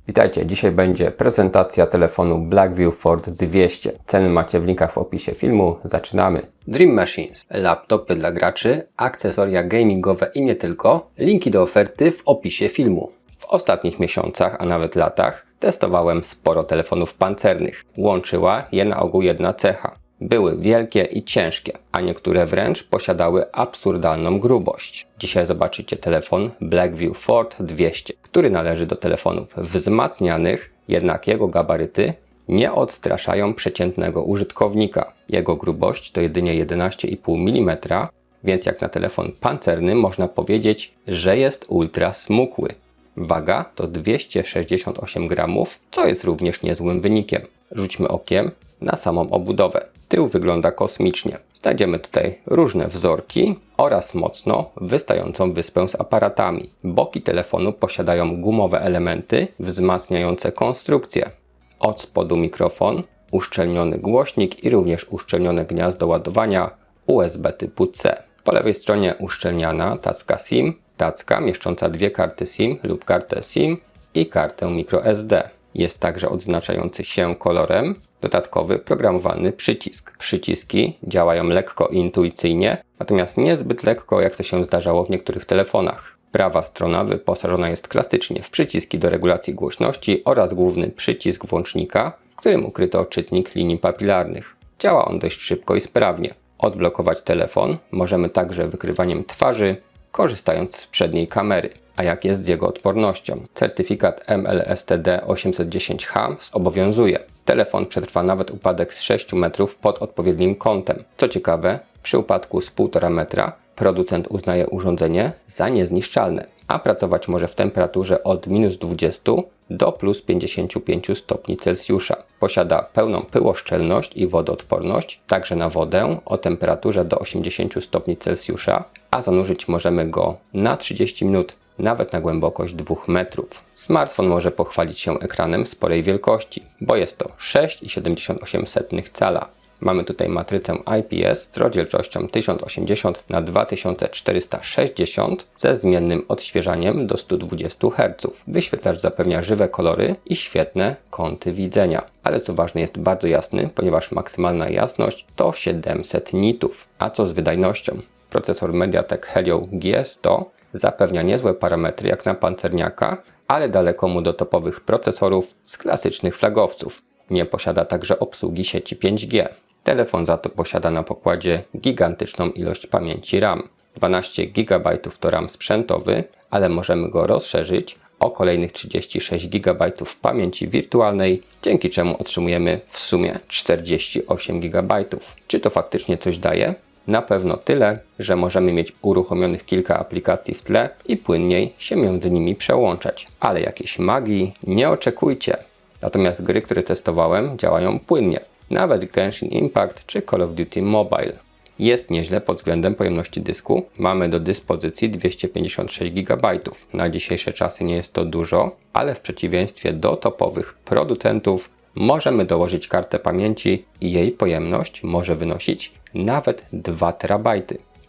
Witajcie, dzisiaj będzie prezentacja telefonu Blackview Ford 200. Ceny macie w linkach w opisie filmu. Zaczynamy. Dream Machines, laptopy dla graczy, akcesoria gamingowe i nie tylko. Linki do oferty w opisie filmu. W ostatnich miesiącach, a nawet latach, testowałem sporo telefonów pancernych. Łączyła je na ogół jedna cecha. Były wielkie i ciężkie, a niektóre wręcz posiadały absurdalną grubość. Dzisiaj zobaczycie telefon Blackview Ford 200, który należy do telefonów wzmacnianych, jednak jego gabaryty nie odstraszają przeciętnego użytkownika. Jego grubość to jedynie 11,5 mm, więc jak na telefon pancerny można powiedzieć, że jest ultra smukły. Waga to 268 gramów, co jest również niezłym wynikiem. Rzućmy okiem na samą obudowę. Tył wygląda kosmicznie. Znajdziemy tutaj różne wzorki oraz mocno wystającą wyspę z aparatami. Boki telefonu posiadają gumowe elementy wzmacniające konstrukcję. Od spodu mikrofon, uszczelniony głośnik i również uszczelnione gniazdo ładowania USB typu C. Po lewej stronie uszczelniana tacka SIM, tacka mieszcząca dwie karty SIM lub kartę SIM i kartę microSD. Jest także odznaczający się kolorem dodatkowy programowalny przycisk. Przyciski działają lekko i intuicyjnie, natomiast niezbyt lekko, jak to się zdarzało w niektórych telefonach. Prawa strona wyposażona jest klasycznie w przyciski do regulacji głośności oraz główny przycisk włącznika, w którym ukryto czytnik linii papilarnych. Działa on dość szybko i sprawnie. Odblokować telefon możemy także wykrywaniem twarzy, korzystając z przedniej kamery. A jak jest z jego odpornością? Certyfikat MLSTD 810H zobowiązuje. Telefon przetrwa nawet upadek z 6 metrów pod odpowiednim kątem. Co ciekawe, przy upadku z 1,5 metra producent uznaje urządzenie za niezniszczalne, a pracować może w temperaturze od -20 do +55 stopni Celsjusza. Posiada pełną pyłoszczelność i wodoodporność, także na wodę o temperaturze do 80 stopni Celsjusza, a zanurzyć możemy go na 30 minut, nawet na głębokość 2 metrów. Smartfon może pochwalić się ekranem sporej wielkości, bo jest to 6,78 cala. Mamy tutaj matrycę IPS z rozdzielczością 1080 na 2460 ze zmiennym odświeżaniem do 120 Hz. Wyświetlacz zapewnia żywe kolory i świetne kąty widzenia. Ale co ważne, jest bardzo jasny, ponieważ maksymalna jasność to 700 nitów. A co z wydajnością? Procesor MediaTek Helio G100 zapewnia niezłe parametry jak na pancerniaka, ale daleko mu do topowych procesorów z klasycznych flagowców. Nie posiada także obsługi sieci 5G. Telefon za to posiada na pokładzie gigantyczną ilość pamięci RAM. 12 GB to RAM sprzętowy, ale możemy go rozszerzyć o kolejnych 36 GB pamięci wirtualnej, dzięki czemu otrzymujemy w sumie 48 GB. Czy to faktycznie coś daje? Na pewno tyle, że możemy mieć uruchomionych kilka aplikacji w tle i płynniej się między nimi przełączać. Ale jakiejś magii nie oczekujcie. Natomiast gry, które testowałem, działają płynnie. Nawet Genshin Impact czy Call of Duty Mobile. Jest nieźle pod względem pojemności dysku. Mamy do dyspozycji 256 GB. Na dzisiejsze czasy nie jest to dużo, ale w przeciwieństwie do topowych producentów możemy dołożyć kartę pamięci i jej pojemność może wynosić nawet 2 TB.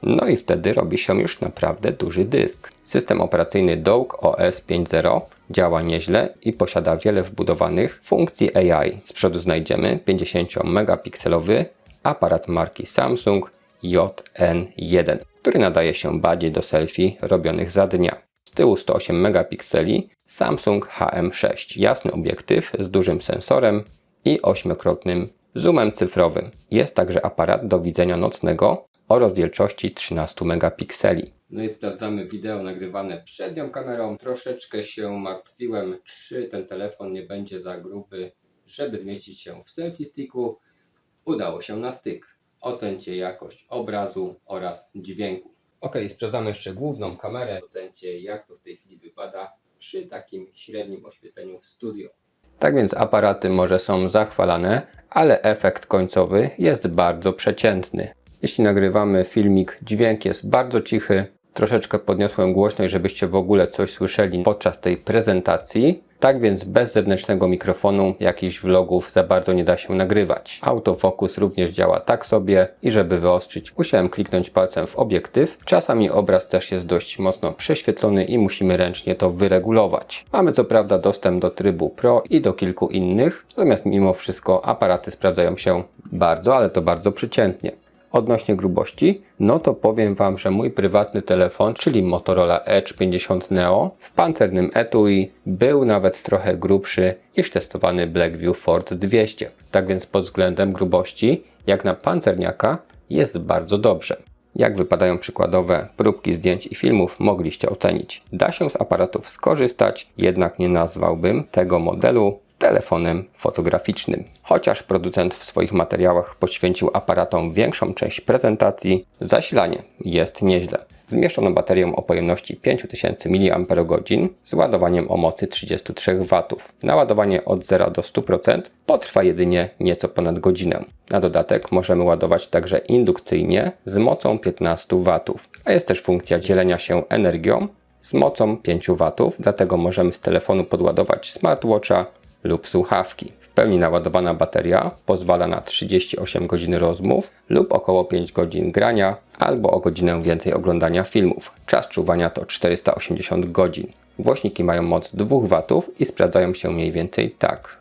No i wtedy robi się już naprawdę duży dysk. System operacyjny Dock OS 5.0 działa nieźle i posiada wiele wbudowanych funkcji AI. Z przodu znajdziemy 50-megapikselowy aparat marki Samsung JN1, który nadaje się bardziej do selfie robionych za dnia. Z tyłu 108 megapikseli Samsung HM6, jasny obiektyw z dużym sensorem i 8-krotnym zoomem cyfrowym. Jest także aparat do widzenia nocnego o rozdzielczości 13 megapikseli. No i sprawdzamy wideo nagrywane przednią kamerą. Troszeczkę się martwiłem, czy ten telefon nie będzie za gruby, żeby zmieścić się w selfie sticku. Udało się na styk. Ocencie jakość obrazu oraz dźwięku. Ok, sprawdzamy jeszcze główną kamerę. Ocencie, jak to w tej chwili wypada przy takim średnim oświetleniu w studio. Tak więc aparaty może są zachwalane, ale efekt końcowy jest bardzo przeciętny. Jeśli nagrywamy filmik, dźwięk jest bardzo cichy. Troszeczkę podniosłem głośność, żebyście w ogóle coś słyszeli podczas tej prezentacji. Tak więc bez zewnętrznego mikrofonu jakichś vlogów za bardzo nie da się nagrywać. Autofokus również działa tak sobie i żeby wyostrzyć, musiałem kliknąć palcem w obiektyw. Czasami obraz też jest dość mocno prześwietlony i musimy ręcznie to wyregulować. Mamy co prawda dostęp do trybu Pro i do kilku innych, natomiast mimo wszystko aparaty sprawdzają się bardzo, ale to bardzo przeciętnie. Odnośnie grubości, no to powiem Wam, że mój prywatny telefon, czyli Motorola Edge 50 Neo w pancernym etui był nawet trochę grubszy niż testowany Blackview Ford 200. Tak więc pod względem grubości, jak na pancerniaka, jest bardzo dobrze. Jak wypadają przykładowe próbki zdjęć i filmów, mogliście ocenić. Da się z aparatów skorzystać, jednak nie nazwałbym tego modelu telefonem fotograficznym. Chociaż producent w swoich materiałach poświęcił aparatom większą część prezentacji, zasilanie jest nieźle. Zmieszczono baterię o pojemności 5000 mAh z ładowaniem o mocy 33 W. Naładowanie od 0 do 100% potrwa jedynie nieco ponad godzinę. Na dodatek możemy ładować także indukcyjnie z mocą 15 W, a jest też funkcja dzielenia się energią z mocą 5 W, dlatego możemy z telefonu podładować smartwatcha lub słuchawki. W pełni naładowana bateria pozwala na 38 godzin rozmów lub około 5 godzin grania albo o godzinę więcej oglądania filmów. Czas czuwania to 480 godzin. Głośniki mają moc 2 W i sprawdzają się mniej więcej tak.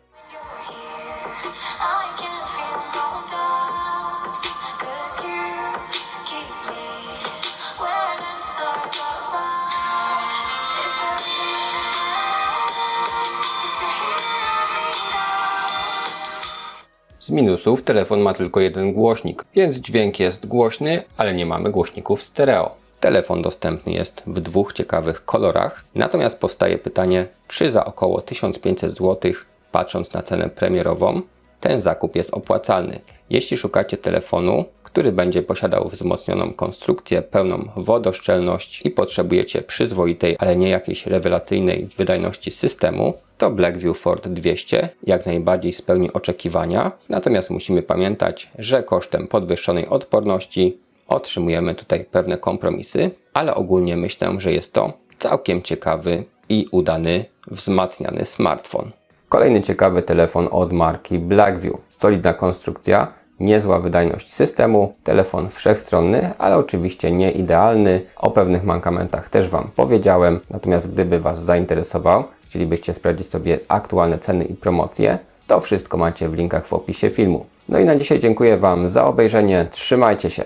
Z minusów telefon ma tylko jeden głośnik, więc dźwięk jest głośny, ale nie mamy głośników stereo. Telefon dostępny jest w dwóch ciekawych kolorach, natomiast powstaje pytanie, czy za około 1500 zł, patrząc na cenę premierową, ten zakup jest opłacalny. Jeśli szukacie telefonu, który będzie posiadał wzmocnioną konstrukcję, pełną wodoszczelność i potrzebujecie przyzwoitej, ale nie jakiejś rewelacyjnej wydajności systemu, to Blackview Ford 200 jak najbardziej spełni oczekiwania, natomiast musimy pamiętać, że kosztem podwyższonej odporności otrzymujemy tutaj pewne kompromisy, ale ogólnie myślę, że jest to całkiem ciekawy i udany wzmacniany smartfon. Kolejny ciekawy telefon od marki Blackview. Solidna konstrukcja, niezła wydajność systemu, telefon wszechstronny, ale oczywiście nie idealny. O pewnych mankamentach też Wam powiedziałem, natomiast gdyby Was zainteresował, chcielibyście sprawdzić sobie aktualne ceny i promocje, to wszystko macie w linkach w opisie filmu. No i na dzisiaj dziękuję Wam za obejrzenie, trzymajcie się!